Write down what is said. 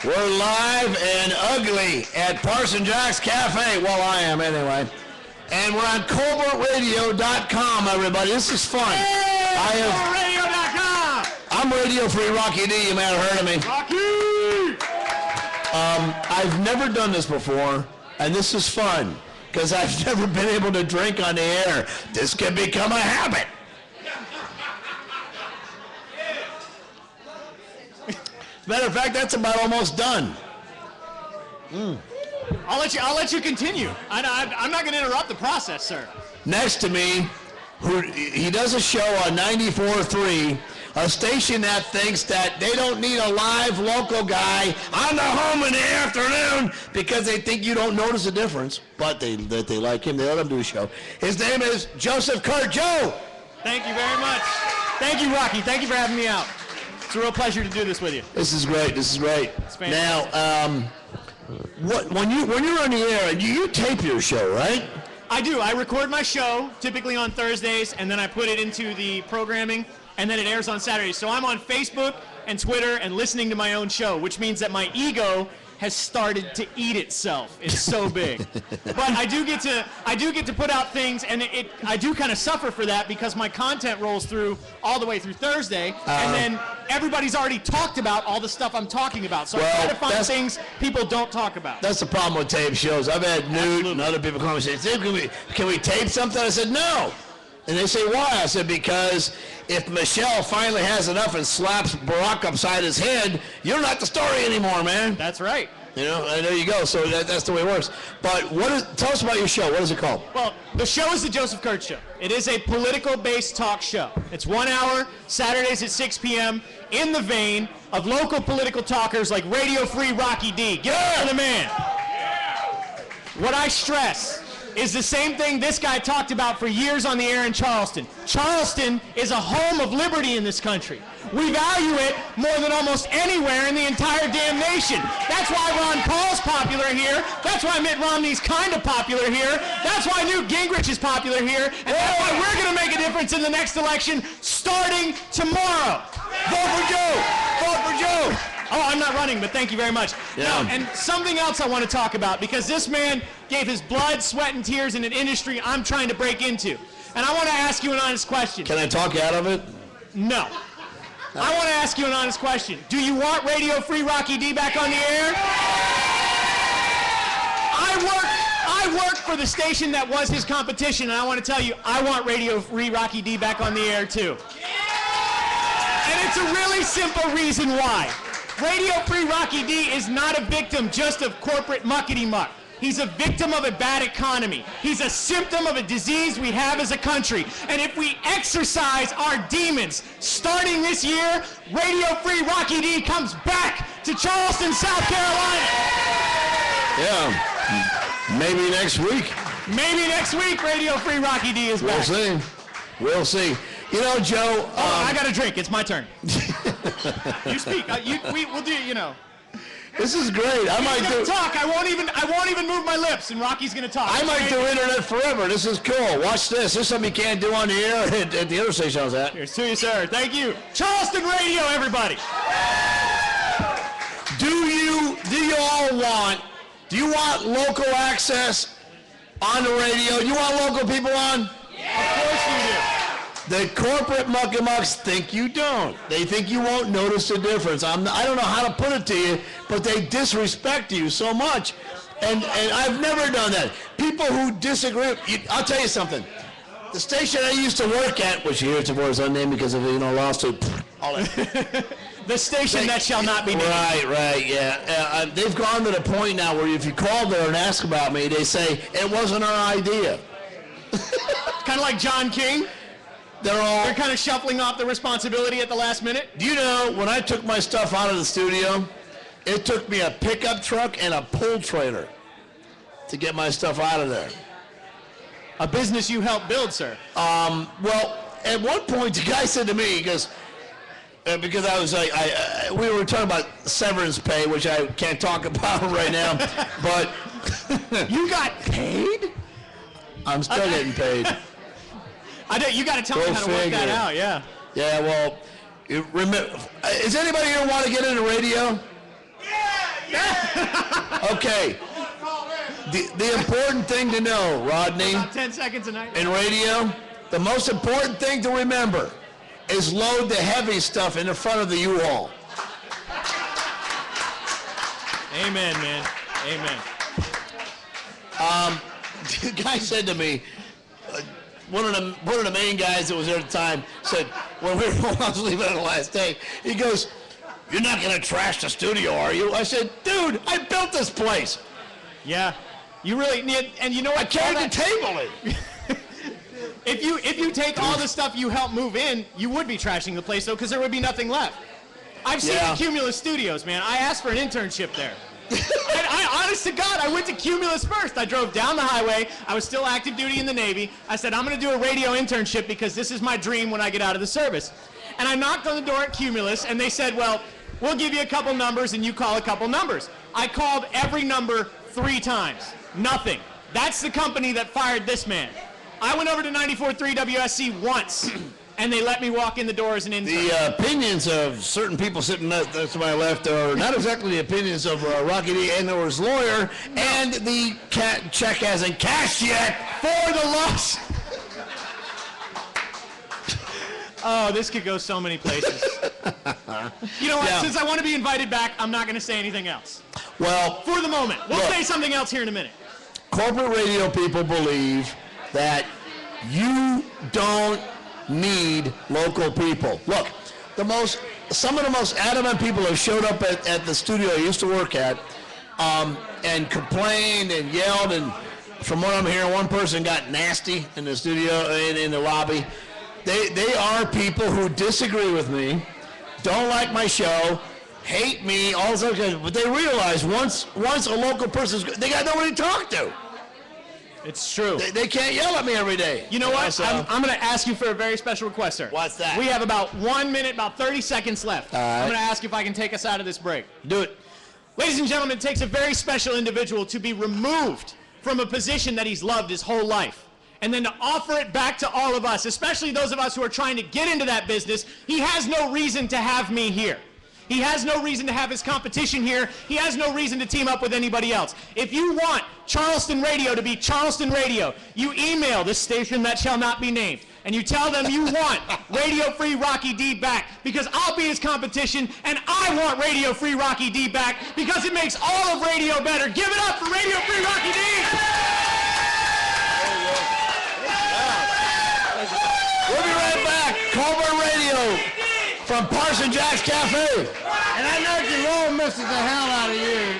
We're live and ugly at Parson Jack's Cafe. Well, I am anyway. And we're on Colbertradio.com, everybody. This is fun. Hey, Colbertradio.com. I'm Radio Free Rocky D. You may have heard of me. Rocky! I've never done this before, and this is fun because I've never been able to drink on the air. This can become a habit. Matter of fact, that's about almost done. I'll let you continue. I'm not going to interrupt the process, sir. Next to me, he does a show on 94.3, a station that thinks that they don't need a live local guy on the home in the afternoon because they think you don't notice a difference, but they like him. They let him do a show. His name is Joseph Kurt. Joe! Thank you very much. Thank you, Rocky. Thank you for having me out. It's a real pleasure to do this with you. This is great. This is great. It's fantastic. Now, when you're on the air, you tape your show, right? I do. I record my show, typically on Thursdays, and then I put it into the programming, and then it airs on Saturdays. So I'm on Facebook and Twitter and listening to my own show, which means that my ego has started to eat itself. It's so big. But I do get to put out things, and I do kind of suffer for that because my content rolls through all the way through Thursday, and then everybody's already talked about all the stuff I'm talking about. So I try to find things people don't talk about. That's the problem with tape shows. I've had Newt and other people come and say, can we tape something? I said, no. And they say, why? I said, because if Michelle finally has enough and slaps Barack upside his head, you're not the story anymore, man. That's right. You know, and there you go. So that's the way it works. But tell us about your show. What is it called? Well, the show is the Joseph Kurt Show. It is a political-based talk show. It's 1 hour, Saturdays at 6 p.m., in the vein of local political talkers like Radio Free Rocky D. Give it up for the man. What I stress is the same thing this guy talked about for years on the air in Charleston. Charleston is a home of liberty in this country. We value it more than almost anywhere in the entire damn nation. That's why Ron Paul's popular here. That's why Mitt Romney's kind of popular here. That's why Newt Gingrich is popular here. And that's why we're going to make a difference in the next election starting tomorrow. Vote for Joe! Vote for Joe! Oh, I'm not running, but thank you very much. Yeah. Now, and something else I want to talk about, because this man gave his blood, sweat, and tears in an industry I'm trying to break into. And I want to ask you an honest question. Can I talk you out of it? No. I want to ask you an honest question. Do you want Radio Free Rocky D back on the air? I work for the station that was his competition, and I want to tell you, I want Radio Free Rocky D back on the air too. And it's a really simple reason why. Radio Free Rocky D is not a victim just of corporate muckety-muck. He's a victim of a bad economy. He's a symptom of a disease we have as a country. And if we exercise our demons, starting this year, Radio Free Rocky D comes back to Charleston, South Carolina. Yeah, maybe next week. Maybe next week, Radio Free Rocky D is back. We'll see. We'll see. You know, Joe. I got a drink. It's my turn. You speak. We'll do. You know. This is great. I might do. Talk. I won't even move my lips, and Rocky's gonna talk. I might do internet forever. This is cool. Watch this. This is something you can't do on the air at the other station I was at. Here's to you, sir. Thank you. Charleston Radio, everybody. Do you want local access on the radio? You want local people on? Yeah. Of course you do. The corporate muckamucks think you don't. They think you won't notice the difference. I don't know how to put it to you, but they disrespect you so much. And I've never done that. People who disagree, I'll tell you something. The station I used to work at, which heretofore is unnamed because of, lawsuit, all that. The station that shall not be named. Right, yeah. They've gone to the point now where if you call there and ask about me, they say, it wasn't our idea. Kind of like John King. They're kind of shuffling off the responsibility at the last minute. Do you know, when I took my stuff out of the studio, it took me a pickup truck and a pull trailer to get my stuff out of there. A business you helped build, sir. Well, at one point, the guy said to me, he goes, because I was like, we were talking about severance pay, which I can't talk about right now, but... You got paid? I'm still getting paid. You got to tell me how to work that out, yeah. Yeah, well, remember, does anybody here want to get into radio? Yeah! Okay. The important thing to know, Rodney, About 10 seconds a night. in radio, the most important thing to remember is load the heavy stuff in the front of the U-Haul. Amen, man. Amen. The guy said to me, one of the main guys that was there at the time said, when I was leaving on the last day, he goes, "You're not going to trash the studio, are you?" I said, "Dude, I built this place. Yeah. You really need, and you know what? I carried the table in." If you take all the stuff you helped move in, you would be trashing the place, though, because there would be nothing left. I've seen Yeah. Cumulus Studios, man. I asked for an internship there. I honest to God, I went to Cumulus first. I drove down the highway. I was still active duty in the Navy. I said, I'm going to do a radio internship because this is my dream when I get out of the service. And I knocked on the door at Cumulus, and they said, well, we'll give you a couple numbers, and you call a couple numbers. I called every number 3 times. Nothing. That's the company that fired this man. I went over to 94.3 WSC once, and they let me walk in the door as an intern. The opinions of certain people sitting to my left are not exactly the opinions of Rocky D. and or his lawyer, and the check hasn't cashed yet For the loss. Oh, this could go so many places. You know what? Yeah. Since I want to be invited back, I'm not going to say anything else. Well, For the moment. We'll Look. say something else here in a minute. corporate radio people believe that you don't need local people. Look, some of the most adamant people have showed up at the studio I used to work at and complained and yelled, and from what I'm hearing, one person got nasty in the studio, in the lobby. They are people who disagree with me, don't like my show, hate me, all this other kind, but they realize once a local person's, they got nobody to talk to. It's true. They can't yell at me every day. You know what? So- I'm going to ask you for a very special request, sir. What's that? We have about 1 minute, about 30 seconds left. All right. I'm going to ask you if I can take us out of this break. Do it. Ladies and gentlemen, it takes a very special individual to be removed from a position that he's loved his whole life, and then to offer it back to all of us, especially those of us who are trying to get into that business. He has no reason to have me here. He has no reason to have his competition here. He has no reason to team up with anybody else. If you want Charleston Radio to be Charleston Radio, you email this station that shall not be named, and you tell them you want Radio Free Rocky D back, because I'll be his competition, and I want Radio Free Rocky D back because it makes all of radio better. Give it up for Radio Free Rocky D! We'll be right back. Colbertradio from Parson Jack's Cafe. And I know your role misses the hell out of you.